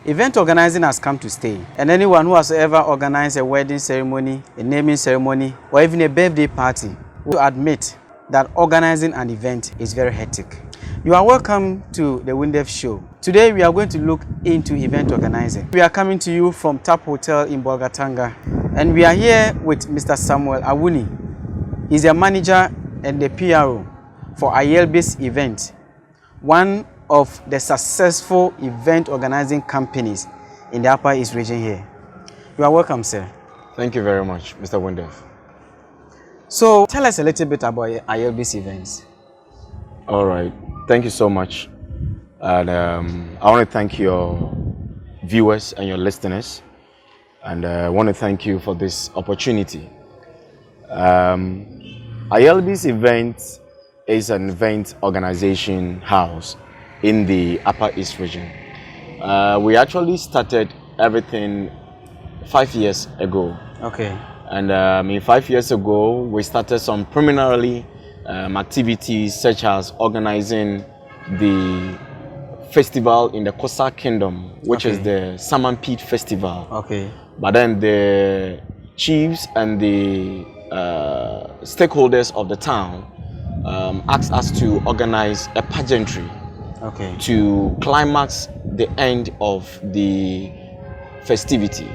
Event organizing has come to stay, and anyone who has ever organized a wedding ceremony, a naming ceremony, or even a birthday party will admit that organizing an event is very hectic. You are welcome to the Wundef show. Today we are going to look into event organizing. We are coming to you from Tap Hotel in Bolgatanga, and we are here with Mr. Samuel Awuni. He's a manager and the PRO for Ayelbis Events, one of the successful event organizing companies in the Upper East region here. You are welcome, sir. Thank you very much, Mr. Wundef. So tell us a little bit about Ayelbis Events. All right. Thank you so much. And I want to thank your viewers and your listeners. And I want to thank you for this opportunity. Ayelbis Events is an event organization house in the Upper East region. We actually started everything 5 years ago. Okay. And 5 years ago, we started some preliminary activities such as organizing the festival in the Kosa Kingdom, which is the Salmon Pit Festival. Okay. But then the chiefs and the stakeholders of the town asked us to organize a pageantry to climax the end of the festivity.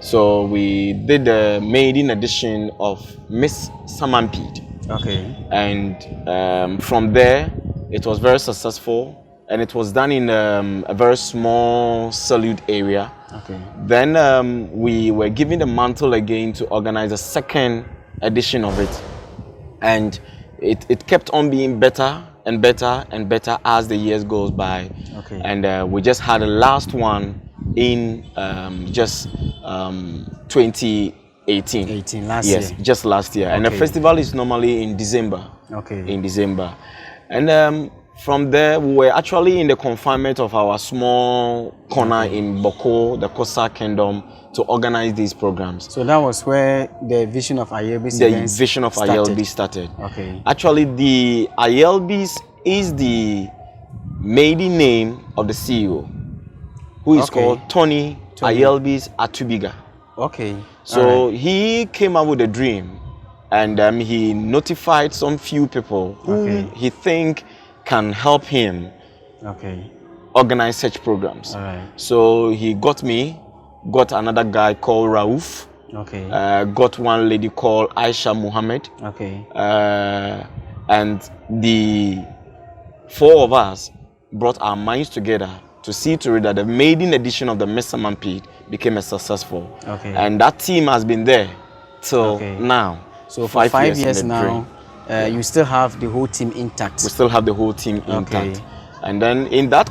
So we did the maiden edition of Miss Samampede. Okay. And from there, it was very successful, and it was done in a very small salute area. Okay. Then we were given the mantle again to organize a second edition of it, and it kept on being better and better and better as the years goes by. Okay. And we just had the last one in 2018. Last year. Yes, just last year. Okay. And the festival is normally in December. Okay. In December. And from there, we were actually in the confinement of our small corner in Boko, the Kosa Kingdom, to organize these programs. So that was where the vision of Ayelbis Events started. Okay. Actually, the Ayelbis is the maiden name of the CEO, who is called Tony Ayelbis Atubiga. Okay. So he came up with a dream, and he notified some few people who he think can help him organize such programs. All right. So he got me, got another guy called Rauf, got one lady called Aisha Muhammad, and the four of us brought our minds together to see to it that the maiden edition of the Miss Samampede became a successful. And that team has been there till now. So for 5 years now, you still have the whole team intact. We still have the whole team intact. And then in that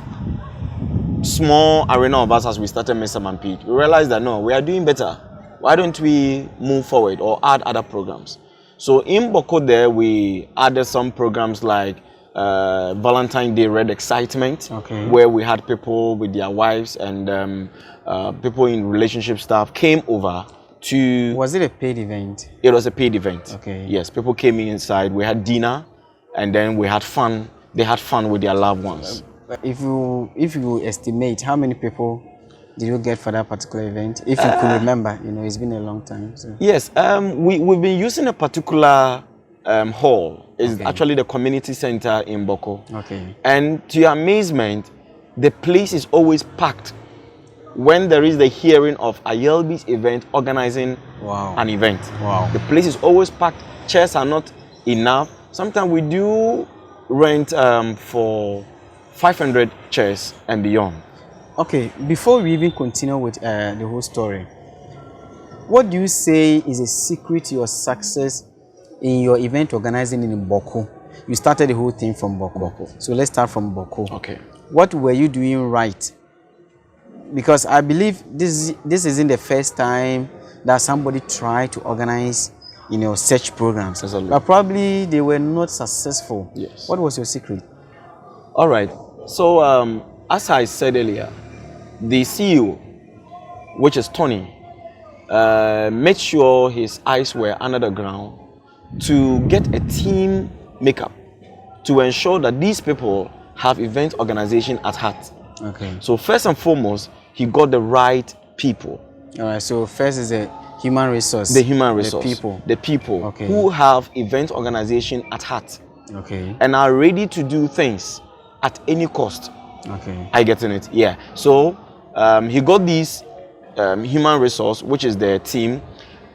small arena of us, as we started Miss Samampede, we realized that no, we are doing better. Why don't we move forward or add other programs? So in Boko there, we added some programs like Valentine's Day Red Excitement, where we had people with their wives and people in relationship staff came over to... Was it a paid event? It was a paid event. Okay. Yes, people came inside, we had dinner, and then we had fun. They had fun with their loved ones. If you estimate, how many people did you get for that particular event? If you could remember, you know, it's been a long time. So. Yes, we've been using a particular hall. It's actually the community center in Boko. And to your amazement, the place is always packed when there is the hearing of Ayelbis event organizing an event. The place is always packed. Chairs are not enough. Sometimes we do rent for 500 chairs and beyond. Okay, before we even continue with the whole story, what do you say is a secret to your success in your event organizing in Boko? You started the whole thing from Boko. So let's start from Boko. Okay. What were you doing right? Because I believe this isn't the first time that somebody tried to organize, you know, such programs. But probably they were not successful. Yes. What was your secret? All right. So as I said earlier, the CEO, which is Tony, made sure his eyes were under the ground to get a team makeup to ensure that these people have event organization at heart. Okay. So first and foremost, he got the right people. All right, so first is the human resource. The human resource. The people. Okay. Who have event organization at heart. Okay. And are ready to do things at any cost. Okay. I get in it. Yeah. So he got this human resource, which is the team,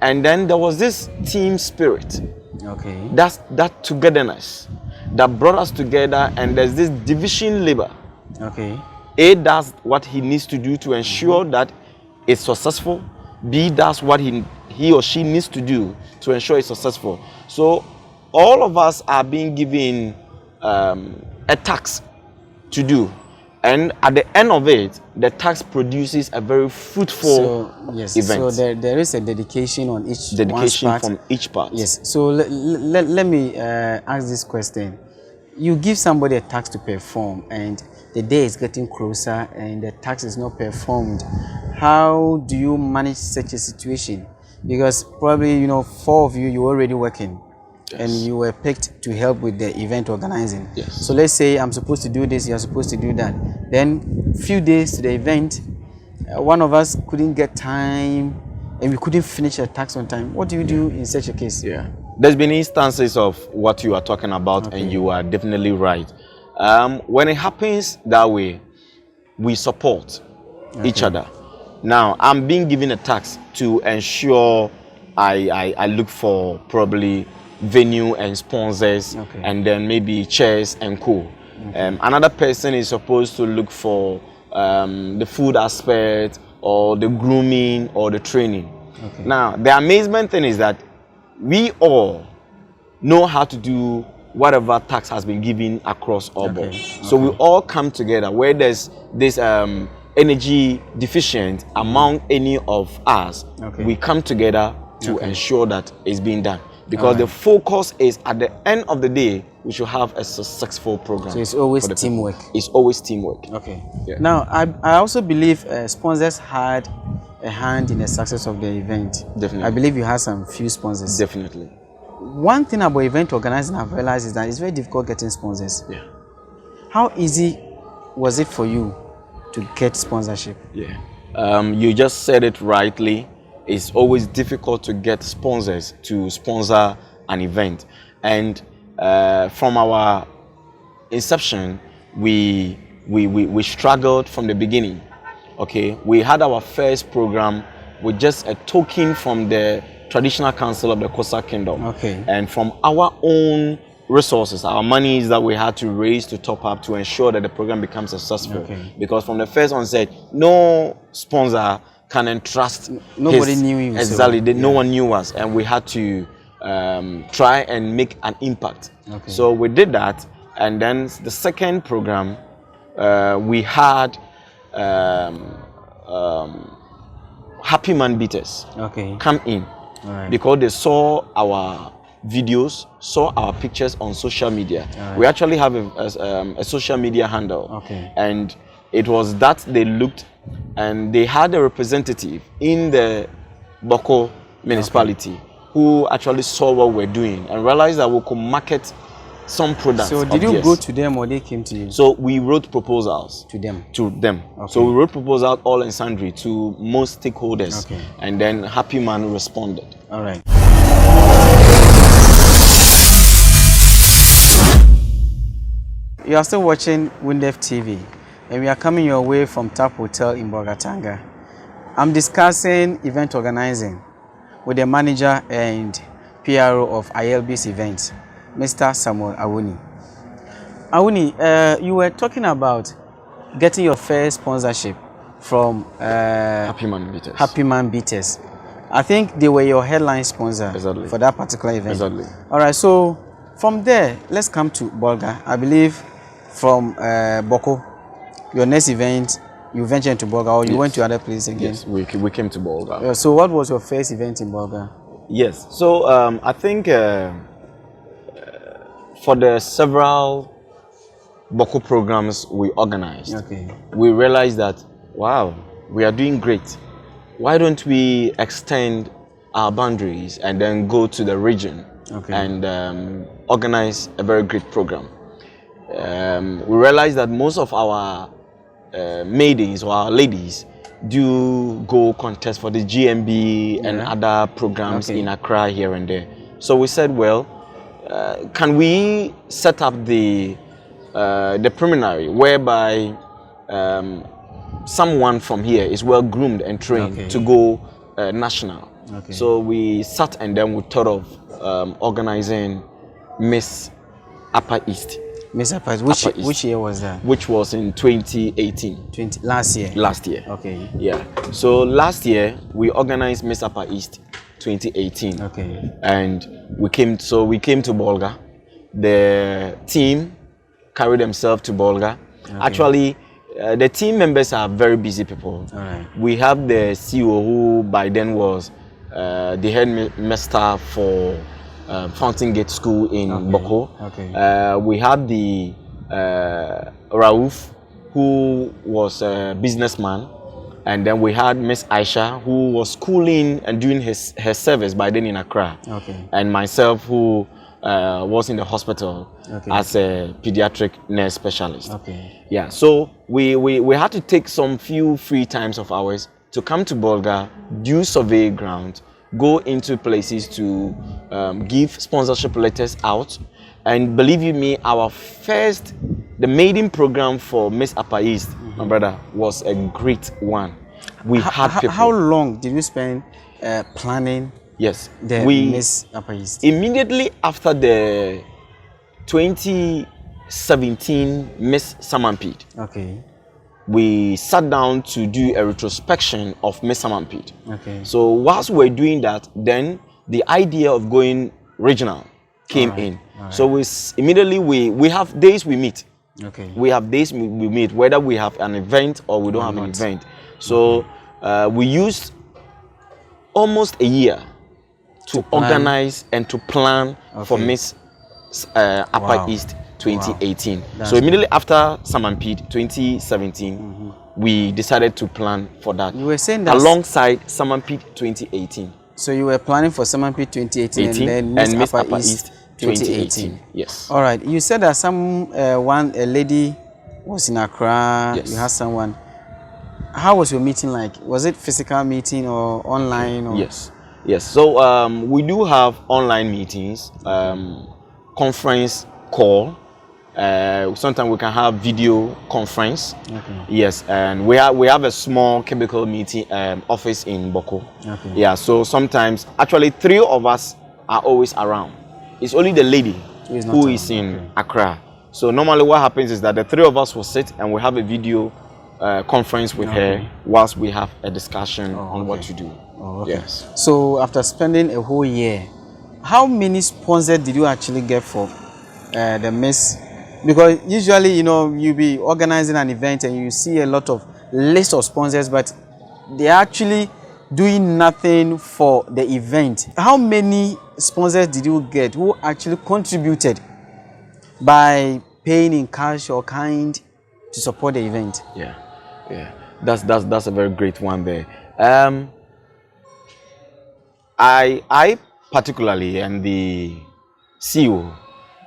and then there was this team spirit. Okay. That's that togetherness that brought us together, and there's this division labor. Okay. A does what he needs to do to ensure that it's successful. B does what he or she needs to do to ensure it's successful. So all of us are being given a task to do, and at the end of it, the task produces a very fruitful event. So there is a dedication on each part. From each part. Yes. So let me ask this question. You give somebody a task to perform, and the day is getting closer, and the task is not performed. How do you manage such a situation? Because probably 4 of you were already working. Yes. And you were picked to help with the event organizing. Yes. So let's say I'm supposed to do this, you're supposed to do that. Then few days to the event, one of us couldn't get time and we couldn't finish a task on time. What do you do in such a case? Yeah. There's been instances of what you are talking about, okay, and you are definitely right. When it happens that way, we support each other. Now, I'm being given a task to ensure I look for probably venue and sponsors, okay, and then maybe chairs and co. Okay. Another person is supposed to look for the food aspect or the grooming or the training. Okay. Now, the amazement thing is that we all know how to do whatever task has been given across all board. So we all come together where there's this energy deficient among any of us. Okay. We come together to ensure that it's being done. Because the focus is at the end of the day, we should have a successful program. So it's always teamwork. It's always teamwork. Okay. Yeah. Now, I also believe sponsors had a hand in the success of the event. Definitely. I believe you had some few sponsors. Definitely. One thing about event organizing I've realized is that it's very difficult getting sponsors. Yeah. How easy was it for you to get sponsorship? Yeah. You just said it rightly. It's always difficult to get sponsors to sponsor an event. And from our inception, we struggled from the beginning. Okay, we had our first program with just a token from the traditional council of the Kosa Kingdom. Okay. And from our own resources, our monies that we had to raise to top up to ensure that the program becomes successful. Okay. Because from the first onset, no sponsor can entrust. Nobody knew you. Exactly. So, no one knew us, and we had to try and make an impact. Okay. So we did that, and then the second program, we had Happy Man Beaters come in, because they saw our videos, saw our pictures on social media. We actually have a social media handle, and it was that they looked, and they had a representative in the Boko municipality who actually saw what we're doing and realized that we could market some products. So did you go to them or they came to you? So we wrote proposals to them. Okay. So we wrote proposals all and sundry to most stakeholders, and then Happy Man responded. All right. You are still watching Wundef TV, and we are coming your way from Tap Hotel in Bolgatanga. I'm discussing event organizing with the manager and PRO of Ayelbis Events, Mr. Samuel Awuni. Awuni, you were talking about getting your first sponsorship from Happy Man Beaters. Happy Man Beaters. I think they were your headline sponsor for that particular event. Exactly. All right, so from there, let's come to Bolga. I believe from Boko, your next event, you ventured into Bolga, or you went to other places again? Yes, we came to Bolga. So what was your first event in Bolga? Yes, so I think for the several Boko programs we organized, we realized that, wow, we are doing great. Why don't we extend our boundaries and then go to the region and organize a very great program? We realized that most of our maidens or our ladies do go contest for the GMB and other programs in Accra here and there. So we said, well, can we set up the preliminary whereby someone from here is well groomed and trained to go national. So we sat and then we thought of organizing Miss Upper East. Miss Upper East. Which year was that? Which was in 2018. Last year? Last year. Okay. Yeah. So last year we organized Miss Upper East 2018. Okay. And we came to Bolga. The team carried themselves to Bolga. Okay. Actually, the team members are very busy people. All right. We have the CEO who by then was the headmaster for Fountain Gate School in Boko. Okay. We have the Rauf, who was a businessman, and then we had Miss Aisha, who was schooling and doing her service by then in Accra. Okay. And myself, who was in the hospital as a pediatric nurse specialist. Okay. Yeah. So we had to take some few free times of ours to come to Bolga, do survey ground, go into places to give sponsorship letters out. And believe you me, the maiden program for Miss Upper East, my brother, was a great one. We had people. How long did you spend planning? Yes, Miss Upper East? Immediately after the 2017 Miss Samampede. Okay. We sat down to do a retrospection of Miss Samampede. Okay. So whilst we were doing that, then the idea of going regional came in. So immediately we have days we meet. Okay. We have days we meet, whether we have an event or we don't have an event. So we used almost a year to organize and to plan for Miss Upper East 2018. Wow. So immediately after Samampede 2017, we decided to plan for that. You were saying that alongside Samampede 2018. So you were planning for Samampede 2018 and then Miss Upper East 2018. Yes. All right. You said that a lady was in Accra. Yes. You had someone. How was your meeting like? Was it physical meeting or online? Or? Yes. Yes. So we do have online meetings, conference call. Sometimes we can have video conference. Okay. Yes, and we have a small cubicle meeting office in Boko. Okay. Yeah. So sometimes, actually, 3 of us are always around. It's only the lady who is in Accra. So normally what happens is that the 3 of us will sit and we have a video conference with her whilst we have a discussion on what to do. Oh, okay. Yes. So after spending a whole year, how many sponsors did you actually get for the Miss? Because usually, you be organizing an event and you see a lot of list of sponsors, but they're actually doing nothing for the event. How many sponsors did you get who actually contributed by paying in cash or kind to support the event? Yeah, yeah, that's a very great one there. I particularly and the CEO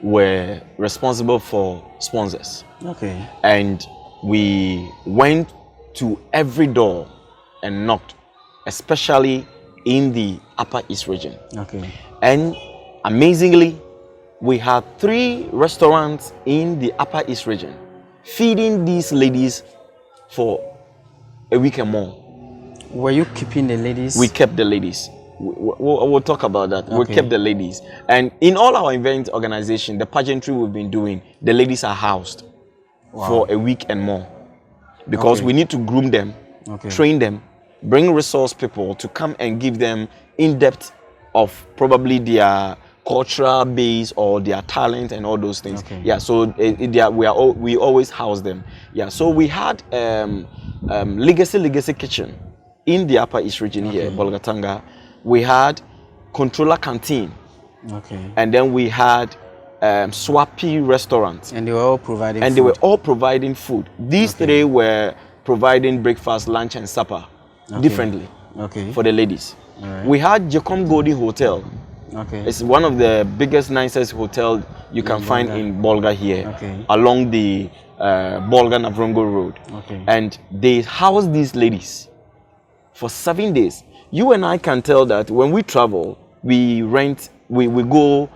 were responsible for sponsors. Okay. And we went to every door and knocked, especially in the Upper East region. Okay. And amazingly, we had 3 restaurants in the Upper East region feeding these ladies for a week and more. Were you keeping the ladies? We kept the ladies. We'll talk about that. Okay. We kept the ladies. And in all our event organization, the pageantry we've been doing, the ladies are housed for a week and more. Because we need to groom them, train them, bring resource people to come and give them in-depth of probably their cultural base or their talent and all those things. Okay. Yeah, so we always house them. Yeah, so we had Legacy Kitchen in the Upper East region here, Bolgatanga. We had Controller Canteen. Okay. And then we had Swapi Restaurant. And they were all providing food. They were all providing food. These 3 were providing breakfast, lunch, and supper differently for the ladies. Right. We had Jacom Golden Hotel. Okay. It's one of the biggest, nicest hotel you can find in Bolga here, along the Bolga Navrongo Road. Okay. And they house these ladies for 7 days. You and I can tell that when we travel, we rent, we go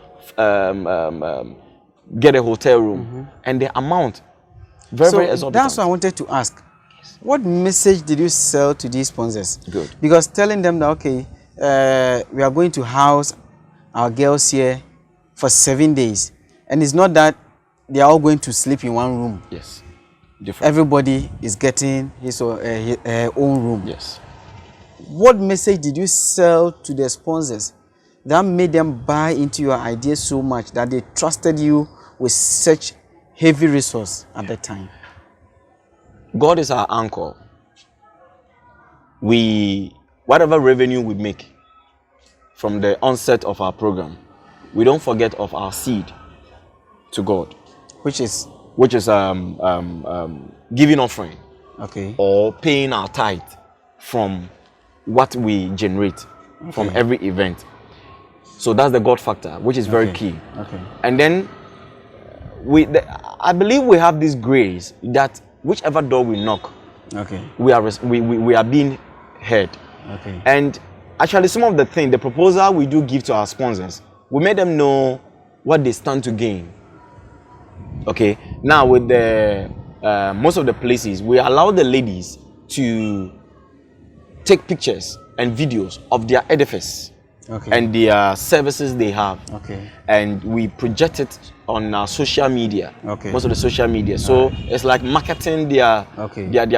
get a hotel room, and the amount very exorbitant. That's what I wanted to ask. What message did you sell to these sponsors? Good. Because telling them that, okay, we are going to house our girls here for 7 days, and it's not that they are all going to sleep in one room. Yes. Different. Everybody is getting his or her own room. Yes. What message did you sell to the sponsors that made them buy into your idea so much that they trusted you with such heavy resource at that time? God is our anchor. Whatever revenue we make from the onset of our program, we don't forget of our seed to God, which is giving offering, okay, or paying our tithe from what we generate from every event. So that's the God factor, which is very key. Okay. And then I believe we have this grace that whichever door we knock, we are being heard. Okay. And actually, some of the proposal we do give to our sponsors, we made them know what they stand to gain. Okay. Now with the most of the places, we allow the ladies to take pictures and videos of their edifice and their services they have. Okay. And we project it on our social media. Okay. Most of the social media. So it's like marketing their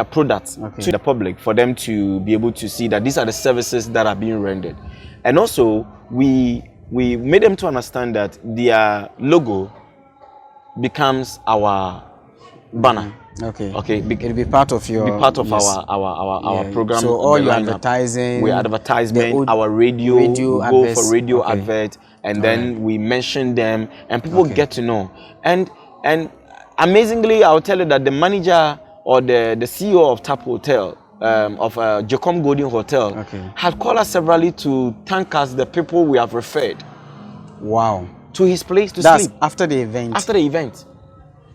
products to the public for them to be able to see that these are the services that are being rendered. And also we made them to understand that their logo becomes our banner. Okay. It'll be part of your our program. So all your advertising, we advertisement, our radio go for radio advert, and then we mention them, and people get to know. And amazingly, I'll tell you that the manager or the CEO of Tap Hotel, of Jacom Golden Hotel, had called us severally to thank us, the people we have referred. Wow. To his place to That's sleep. After the event. After the event.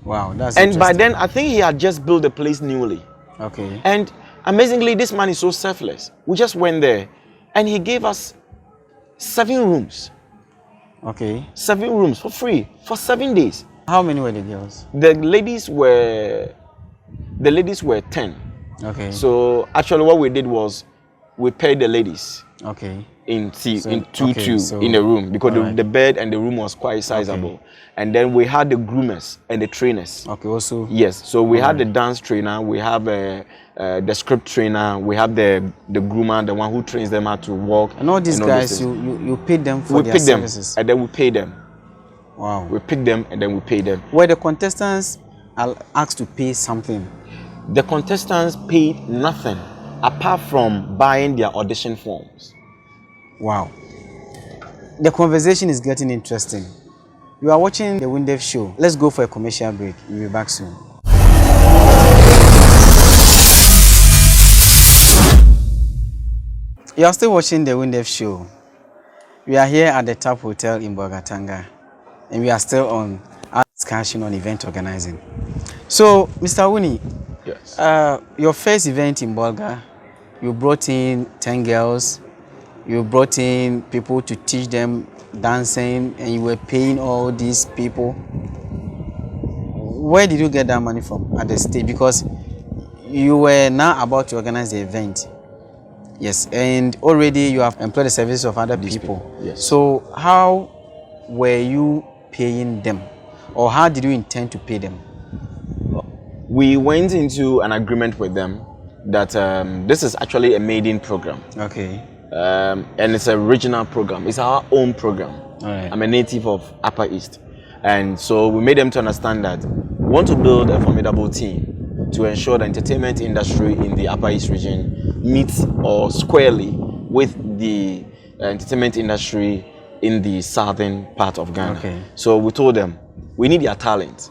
Wow, that's and by then, I think he had just built the place newly. Okay. And amazingly, this man is so selfless. We just went there, and he gave us 7 rooms. Okay. 7 rooms for free for 7 days. How many were the girls? The ladies were 10. Okay. So actually, what we did was we paid the ladies. Okay. In the room, because the bed and the room was quite sizable. Okay. And then we had the groomers and the trainers. Okay, also. Yes, so we had the dance trainer, we have the script trainer, we have the groomer, the one who trains them how to walk. And all these guys, you paid them for their services? Them, and then we pay them. Wow. We pick them and then we pay them. Were the contestants asked to pay something? The contestants paid nothing apart from buying their audition forms. Wow. The conversation is getting interesting. You are watching the Wundef show. Let's go for a commercial break. We'll be back soon. You are still watching the Wundef show. We are here at the Tap Hotel in Bolgatanga, and we are still on our discussion on event organizing. So, Mr. Wuni, yes. Your first event in Bolga, you brought in 10 girls. You brought in people to teach them dancing, and you were paying all these people. Where did you get that money from at the stage? Because you were now about to organize the event. Yes, and already you have employed the services of other people. Yes. So how were you paying them? Or how did you intend to pay them? We went into an agreement with them that this is actually a maiden program. Okay. And it's a regional program. It's our own program. All right. I'm a native of Upper East. And so we made them to understand that we want to build a formidable team to ensure the entertainment industry in the Upper East region meets or squarely with the entertainment industry in the southern part of Ghana. Okay. So we told them, we need their talent.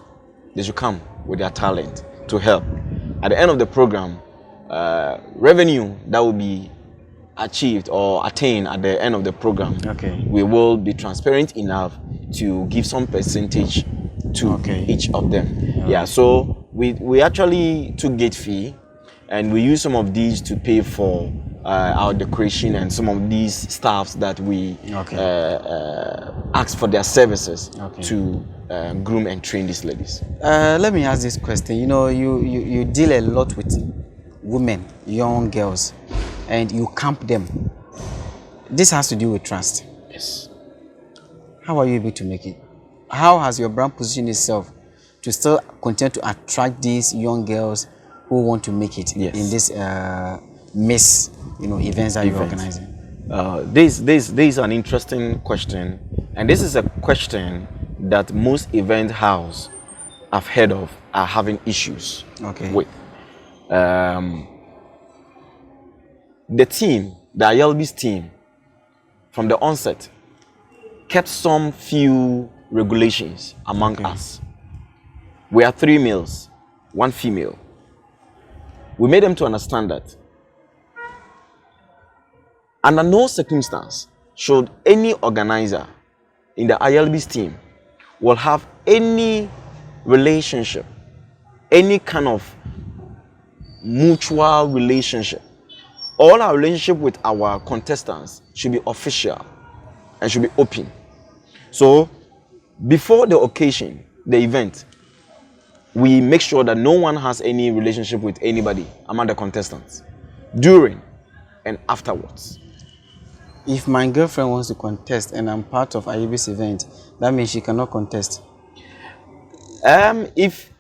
They should come with their talent to help. At the end of the program, revenue that will be achieved or attained at the end of the program, we will be transparent enough to give some percentage to each of them. Yeah, so we actually took gate fee, and we used some of these to pay for our decoration and some of these staffs that we ask for their services to groom and train these ladies. Let me ask this question. You know, you deal a lot with women, young girls, and you camp them. This has to do with trust. Yes. How are you able to make it? How has your brand positioned itself to still continue to attract these young girls who want to make it in this events that you're organizing? This is an interesting question, and this is a question that most event houses I've heard of are having issues with. The team, the Ayelbis team, from the onset, kept some few regulations among us. We are 3 males, 1 female. We made them to understand that under no circumstance should any organizer in the Ayelbis team will have any relationship, any kind of mutual relationship. All our relationship with our contestants should be official and should be open. So before the occasion, the event, we make sure that no one has any relationship with anybody among the contestants during and afterwards. If my girlfriend wants to contest and I'm part of Ayelbis event, that means she cannot contest. If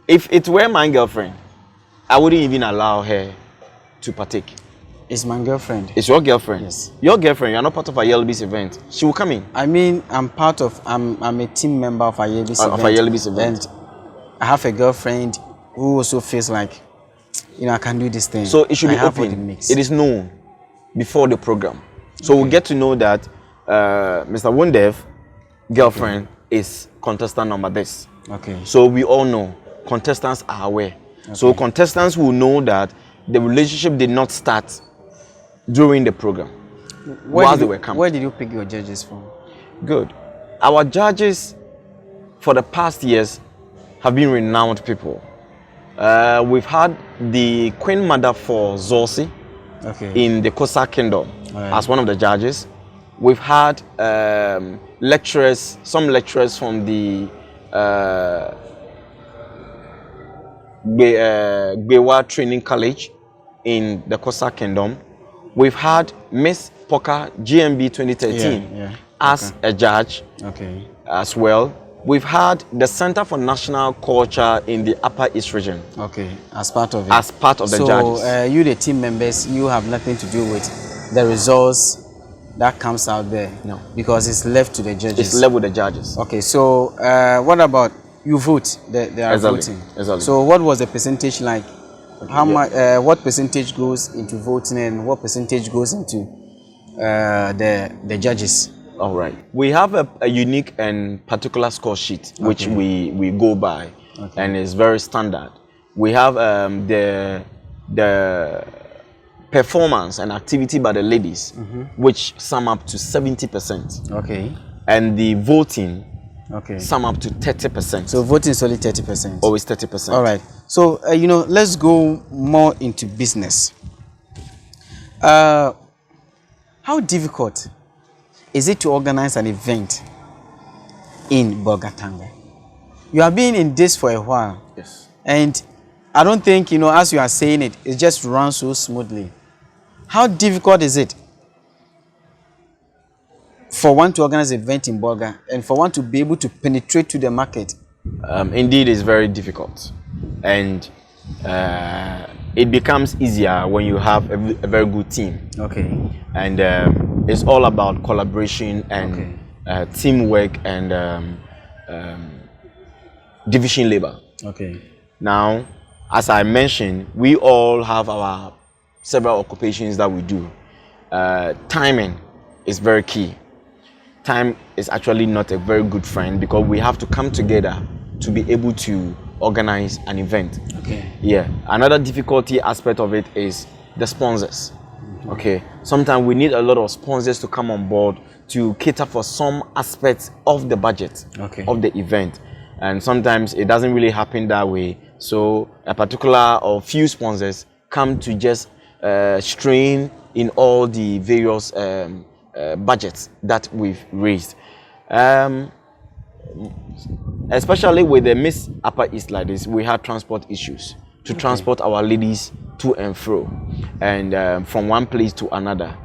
it were my girlfriend, I wouldn't even allow her to partake. It's my girlfriend. It's your girlfriend? Yes. Your girlfriend, you're not part of Ayelbis event. She will come in. I mean, I'm a team member of Ayelbis event. Of Ayelbis event. And I have a girlfriend who also feels like, I can do this thing. So it should be open. It is known before the program. So we'll get to know that Mr. Wundef girlfriend is contestant number this. So we all know. Contestants are aware. So contestants will know that the relationship did not start during the program. While they were coming. Where did you pick your judges from? Good. Our judges for the past years have been renowned people. We've had the Queen Mother for Zorsi in the Kosa Kingdom as one of the judges. We've had some lecturers from the Bewa Training College in the Kosa Kingdom. We've had Miss Poka GMB 2013 as a judge as well. We've had the Center for National Culture in the Upper East region. As part of it. As part of the judges. So you, the team members, you have nothing to do with the results that comes out there? No. Because it's left to the judges? It's left with the judges. So what about you vote? They are voting. Exactly. So what was the percentage like? How much? What percentage goes into voting and what percentage goes into the judges? All right. We have a unique and particular score sheet which we go by, and it's very standard. We have the performance and activity by the ladies, which sum up to 70%. And the voting sum up to 30%. So voting is only 30%. Always 30%. All right. So let's go more into business. How difficult is it to organize an event in Bolgatanga? You have been in this for a while. Yes. And I don't think, as you are saying it, it just runs so smoothly. How difficult is it for one to organize an event in Bolga and for one to be able to penetrate to the market? Indeed, it's very difficult. And it becomes easier when you have a very good team. And it's all about collaboration and teamwork and division labor. Now, as I mentioned, we all have our several occupations that we do. Timing is very key. Time is actually not a very good friend because we have to come together to be able to organize an event. Another difficulty aspect of it is the sponsors. Sometimes we need a lot of sponsors to come on board to cater for some aspects of the budget of the event, and sometimes it doesn't really happen that way. So a particular or few sponsors come to just strain in all the various budgets that we've raised. Especially with the Miss Upper East like this, we had transport issues to transport our ladies to and fro, and from one place to another.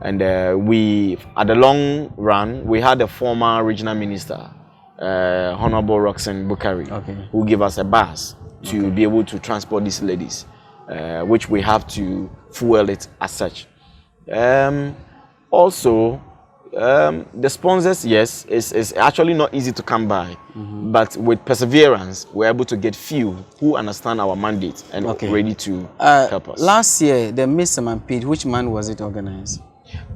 And we, at the long run, we had a former regional minister, Honorable Roxanne Bukari, who gave us a bus to be able to transport these ladies, which we have to fuel it as such. Also, the sponsors, yes, it's actually not easy to come by, but with perseverance, we're able to get few who understand our mandate and ready to help us. Last year, the Miss Samampede, which month was it organized?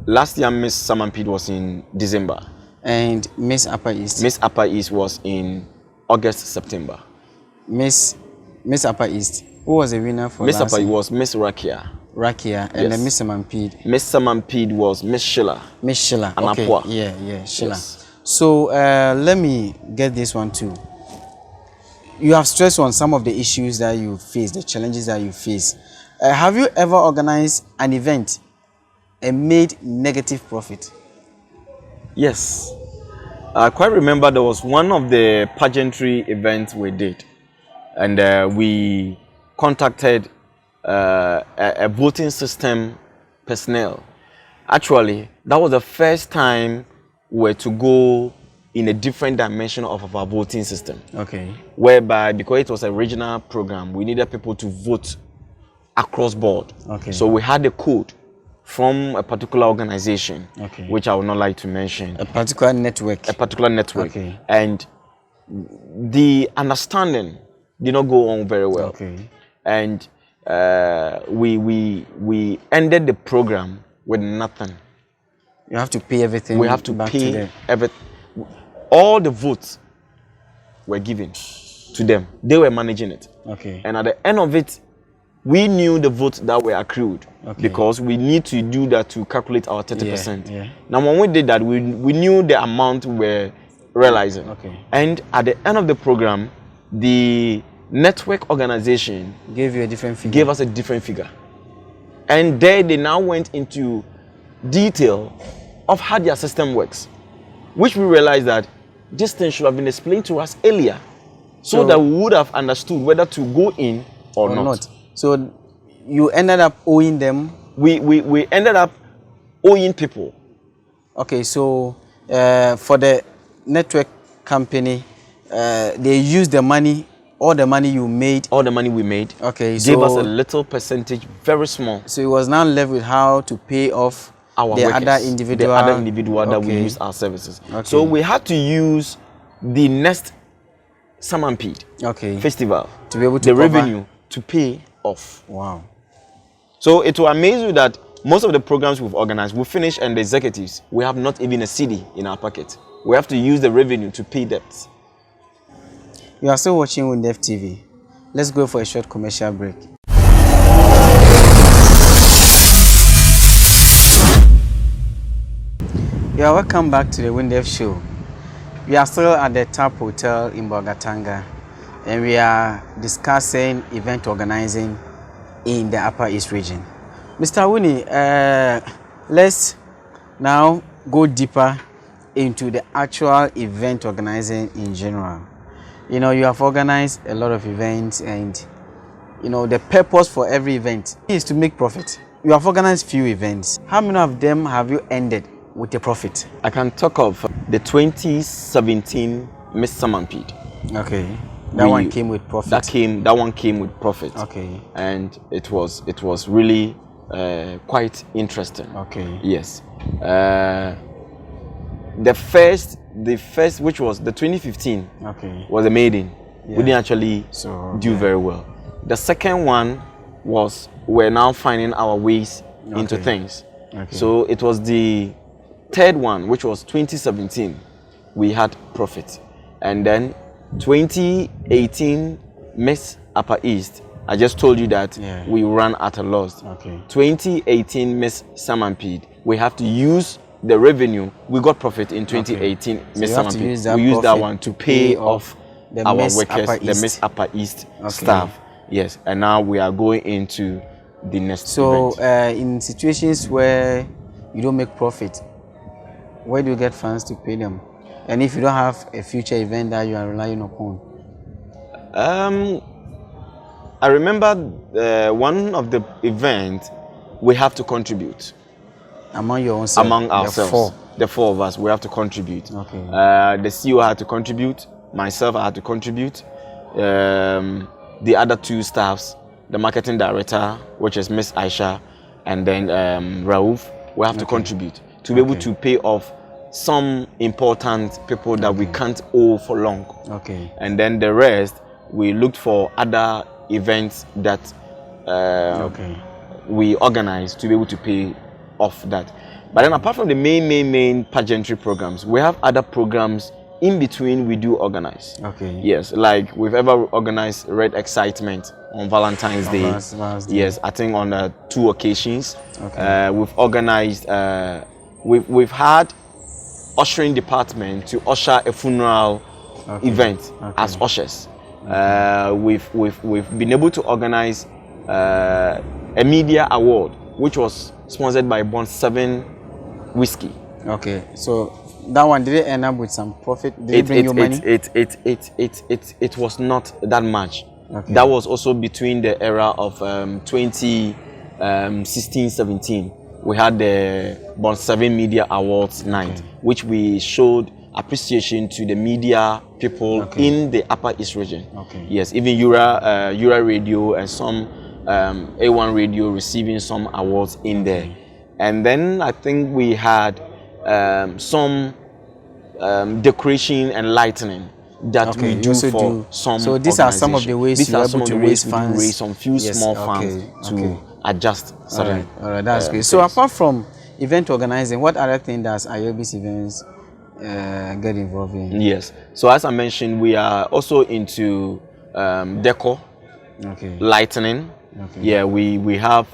Last year, Miss Samampede was in December. And Miss Upper East? Miss Upper East was in August, September. Miss Upper East, who was the winner for Miss Upper East was Miss Rakia. Rakia, and then Miss Samampede. Miss Samampede was Miss Sheila. Miss Sheila, okay. Yeah, Sheila. Yes. So let me get this one too. You have stressed on some of the issues that you face, the challenges that you face. Have you ever organized an event and made negative profit? Yes. I quite remember there was one of the pageantry events we did, and we contacted a voting system personnel. Actually, that was the first time we were to go in a different dimension of our voting system. Okay. Whereby, because it was a regional program, we needed people to vote across board. Okay. So we had a code from a particular organization, which I would not like to mention. A particular network. A particular network. Okay. And the understanding did not go on very well. Okay. And we ended the program with nothing. You have to pay everything. We have to back pay to them. All the votes were given to them. They were managing it. Okay. And at the end of it, we knew the votes that were accrued, because we need to do that to calculate our 30%. Yeah. Now, when we did that, we knew the amount we were realizing. Okay. And at the end of the program, the network organization gave you a different figure. Gave us a different figure. And there they now went into detail of how their system works, which we realized that this thing should have been explained to us earlier, so that we would have understood whether to go in or not. So you ended up owing them? We ended up owing people. Okay, so for the network company, they used the money, all the money you made? All the money we made. Okay, gave us a little percentage, very small. So it was now left with how to pay off our the workers, other individual that we use our services. So we had to use the next Samampede festival to be able to the revenue to pay off. Wow. So it will amaze you that most of the programs we've organized, we finish, and the executives, we have not even a CD in our pocket. We have to use the revenue to pay debts. You are still watching Wundef TV. Let's go for a short commercial break. You are welcome back to the Wundef show. We are still at the Tap Hotel in Bolgatanga, and we are discussing event organizing in the Upper East region. Mr. Wuni, let's now go deeper into the actual event organizing in general. You know, you have organized a lot of events, and you know the purpose for every event is to make profit. You have organized few events. How many of them have you ended with a profit? I can talk of the 2017 Miss Samampede. Okay. That one came with profit. That one came with profit. Okay. And it was really quite interesting. Okay. Yes. The first, which was the 2015, was a maiden. Yeah. We didn't actually do very well. The second one was we're now finding our ways into things. Okay. So it was the third one, which was 2017. We had profit, and then 2018 Miss Upper East. I just told you that we ran at a loss. Okay. 2018 Miss Samampede. We have to use the revenue. We got profit in 2018 Miss Samampede. We used that one to pay off our workers, the Miss Upper East staff. Yes, and now we are going into the next So event. in situations where you don't make profit, where do you get funds to pay them? And if you don't have a future event that you are relying upon? I remember one of the events we have to contribute. Among your own self? Among ourselves. The four of us, we have to contribute. Okay. The CEO had to contribute. Myself, I had to contribute. The other two staffs, the marketing director, which is Miss Aisha, and then Raouf, we have to contribite to be able to pay off some important people that we can't owe for long. Okay. And then the rest, we looked for other events that we organized to be able to pay off that. But then apart from the main pageantry programs, we have other programs in between we do organize. Okay. Yes, like we've ever organized Red Excitement on Valentine's Day. Yes, I think on 2 occasions. Okay. We've organized, we've had ushering department to usher a funeral event as ushers. We've been able to organize a media award, which was sponsored by Bond 7 Whiskey. Okay, so that one, did it end up with some profit? Did it bring you money? It was not that much. Okay. That was also between the era of 2016-17. We had the Bond 7 Media Awards night, which we showed appreciation to the media people in the Upper East region. Okay. Yes, even Yura Radio and some A1 Radio receiving some awards in there. And then I think we had some decoration and lighting that we do for some. So these are some of the ways you are able to raise funds. Raise some few small funds to adjust. All right, that's great. So apart from event organizing, what other thing does Ayelbis Events get involved in? Yes. So as I mentioned, we are also into decor, lighting. Okay. Yeah, we have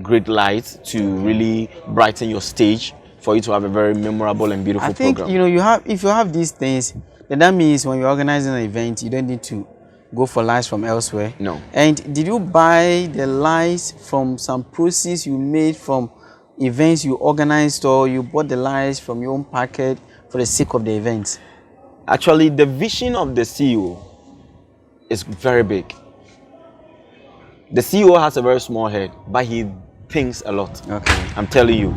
great lights to really brighten your stage for you to have a very memorable and beautiful program. You know, if you have these things, then that means when you're organizing an event, you don't need to go for lights from elsewhere. No. And did you buy the lights from some proceeds you made from events you organized, or you bought the lights from your own pocket for the sake of the event? Actually, the vision of the CEO is very big. The CEO has a very small head, but he thinks a lot. Okay. I'm telling you.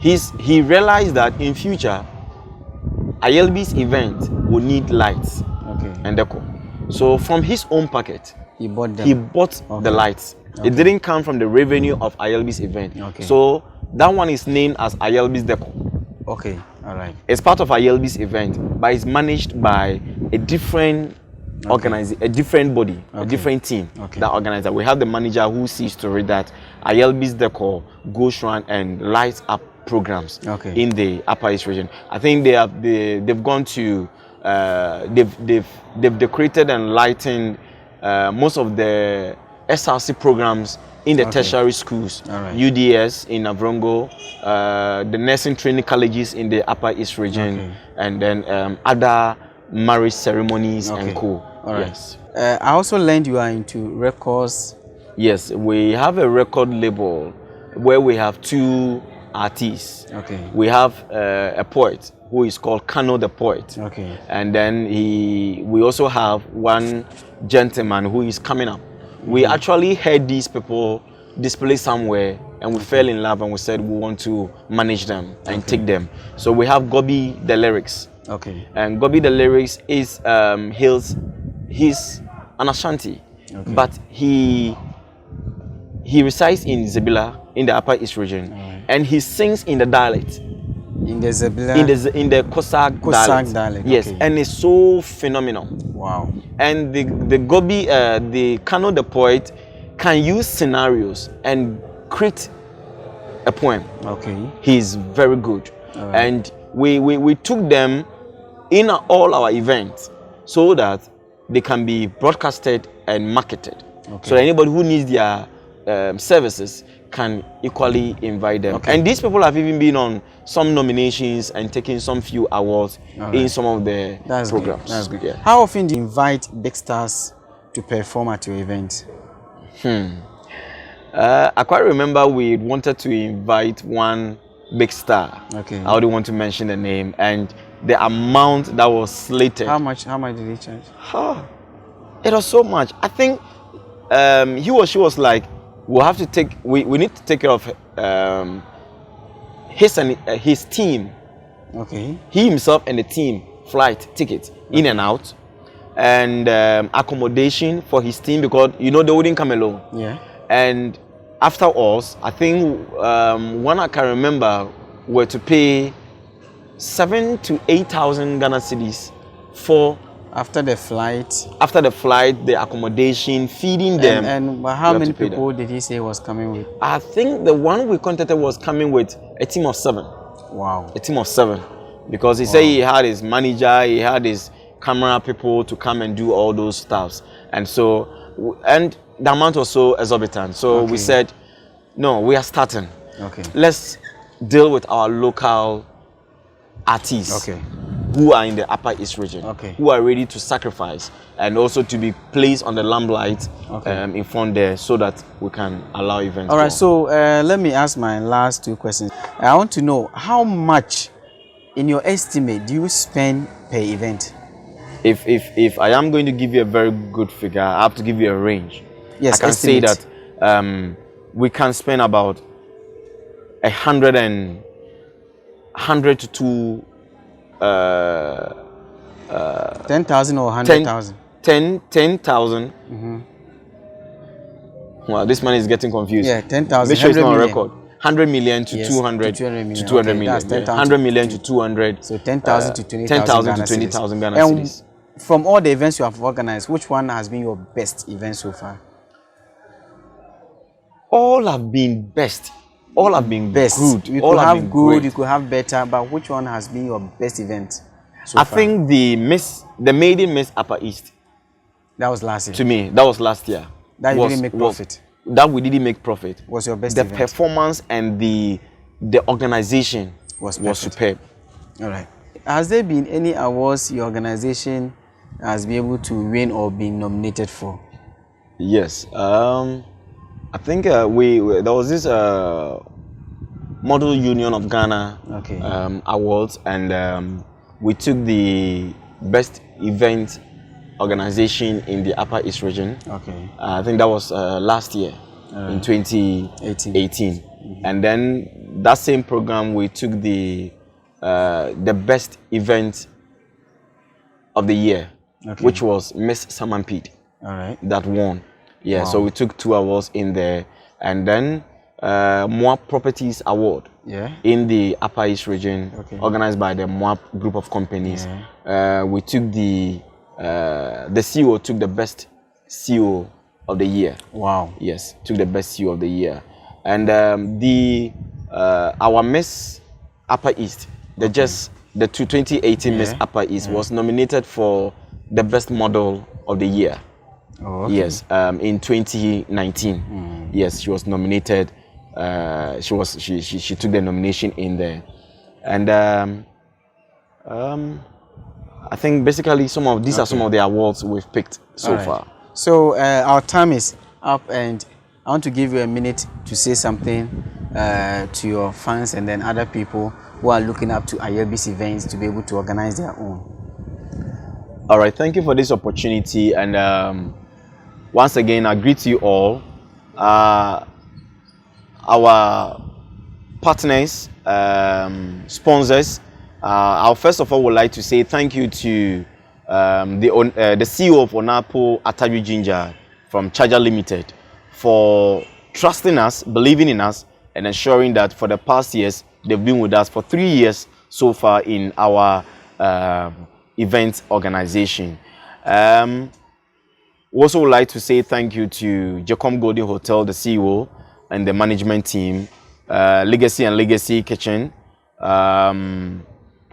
He realized that in future, Ayelbis event will need lights and decor. So from his own pocket, he bought the lights. It didn't come from the revenue of Ayelbis event. So that one is named as Ayelbis Deco. Okay, all right. It's part of Ayelbis event, but it's managed by a different a different body, a different team that organizes that. We have the manager who sees to it that Ayelbis Deco goes around and lights up programs in the Upper East region. I think they've gone to they've decorated and lightened most of the SRC programs in the tertiary schools, UDS in Avrongo, the nursing training colleges in the Upper East region, and then other marriage ceremonies and co. Yes. I also learned you are into records. Yes, we have a record label where we have 2 artists. We have a poet who is called Kano the Poet. And then we also have one gentleman who is coming up. We actually heard these people display somewhere and we fell in love and we said we want to manage them and take them. So we have Gobi the Lyrics. And Gobi the Lyrics is he's an Ashanti, but he resides in Zebila in the Upper East region, and he sings in the dialect. In the Zebila? In the Kosak dialect. Yes, and it's so phenomenal. Wow. And the Gobi, the Kano the Poet, can use scenarios and create a poem. He's very good. And we took them in all our events so that they can be broadcasted and marketed. So that anybody who needs their services can equally invite them. And these people have even been on some nominations and taken some few awards in some of the programs. That's good. Yeah. How often do you invite big stars to perform at your event? I quite remember we wanted to invite one big star. Okay. I wouldn't want to mention the name, and the amount that was slated. How much did he charge? It was so much. I think he or she was like, we'll have to take, we need to take care of his team. Okay. He himself and the team, flight tickets in and out, and accommodation for his team, because they wouldn't come alone. Yeah. And after us, I think one I can remember were to pay 7,000 to 8,000 Ghana cedis for after the flight, the accommodation, feeding them. And how many people did he say was coming with? I think the one we contacted was coming with a team of 7. Wow. A team of 7, because he said he had his manager, he had his camera people to come and do all those stuffs, and so the amount was so exorbitant. So we said, no, we are starting. Okay. Let's deal with our local artists. Okay. Who are in the Upper East region, who are ready to sacrifice and also to be placed on the lamplight in front there, so that we can allow events. All right, so let me ask my last 2 questions. I want to know, how much, in your estimate, do you spend per event? If I am going to give you a very good figure, I have to give you a range. Yes, I can say that we can spend about 100 to 2. 10,000 or 100,000? 10,000. Wow, this man is getting confused. Yeah, 10,000. Make sure it's not on record. 100 million to 200 to 200 million. That's 10,000 100 million to 200. So 10,000 to 20,000 10,000 to 20,000 Ghana cedis. From all the events you have organized, which one has been your best event so far? All have been best. All have been best. Good. You could have good, great. You could have better, but which one has been your best event so far? I think the maiden Miss Upper East. That was last year. To me, that was last year. That you didn't make profit. That we didn't make profit. Was your best event. The performance and the organization was superb. All right. Has there been any awards your organization has been able to win or been nominated for? Yes. I think there was this Model Union of Ghana awards, and we took the best event organization in the Upper East region. Okay. I think that was last year in 2018. And then that same program, we took the best event of the year, which was Miss Samampede. All right. That won. Yeah, wow. So we took 2 awards in there, and then Moab Properties Award in the Upper East region, organized by the Moab group of companies. We took the CEO took the best CEO of the year. Wow. Yes, took the best CEO of the year, and our Miss Upper East, the 2018 Miss Upper East was nominated for the best model of the year. Oh, okay. Yes, in 2019. Yes, she was nominated. She took the nomination in there, and I think basically some of these are some of the awards we've picked so far. So our time is up, and I want to give you a minute to say something to your fans and then other people who are looking up to Ayelbis Events to be able to organize their own. All right, thank you for this opportunity, and once again, I greet you all. Our partners, sponsors. I first of all would like to say thank you to the CEO of Onapo Ataju Ginger from Charger Limited for trusting us, believing in us, and ensuring that for the past years they've been with us for 3 years so far in our event organization. We also would like to say thank you to Jacom Golden Hotel, the CEO, and the management team, Legacy and Legacy Kitchen,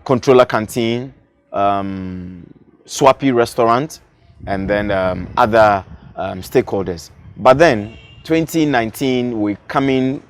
Controller Canteen, Swappy Restaurant, and then other stakeholders. But then, 2019, we're coming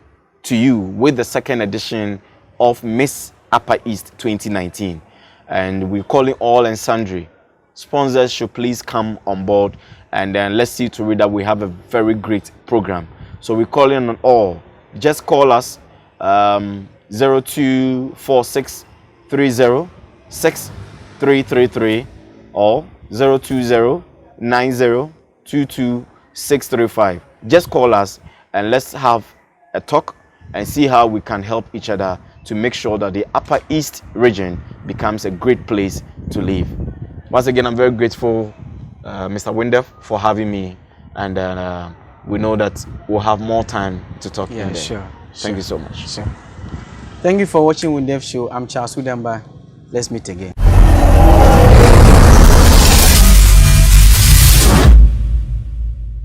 to you with the 2nd edition of Miss Upper East 2019. And we're calling all and sundry sponsors should please come on board, and then let's see to it that we have a very great program. So we're calling on all. Just call us 0246 30 6333 or 020 90 22 635. Just call us and let's have a talk and see how we can help each other to make sure that the Upper East region becomes a great place to live. Once again, I'm very grateful, Mr. Wundef, for having me, and we know that we'll have more time to talk. Yeah, sure. Thank you so much. Sure. Thank you for watching Wundef Show. I'm Charles Udamba. Let's meet again.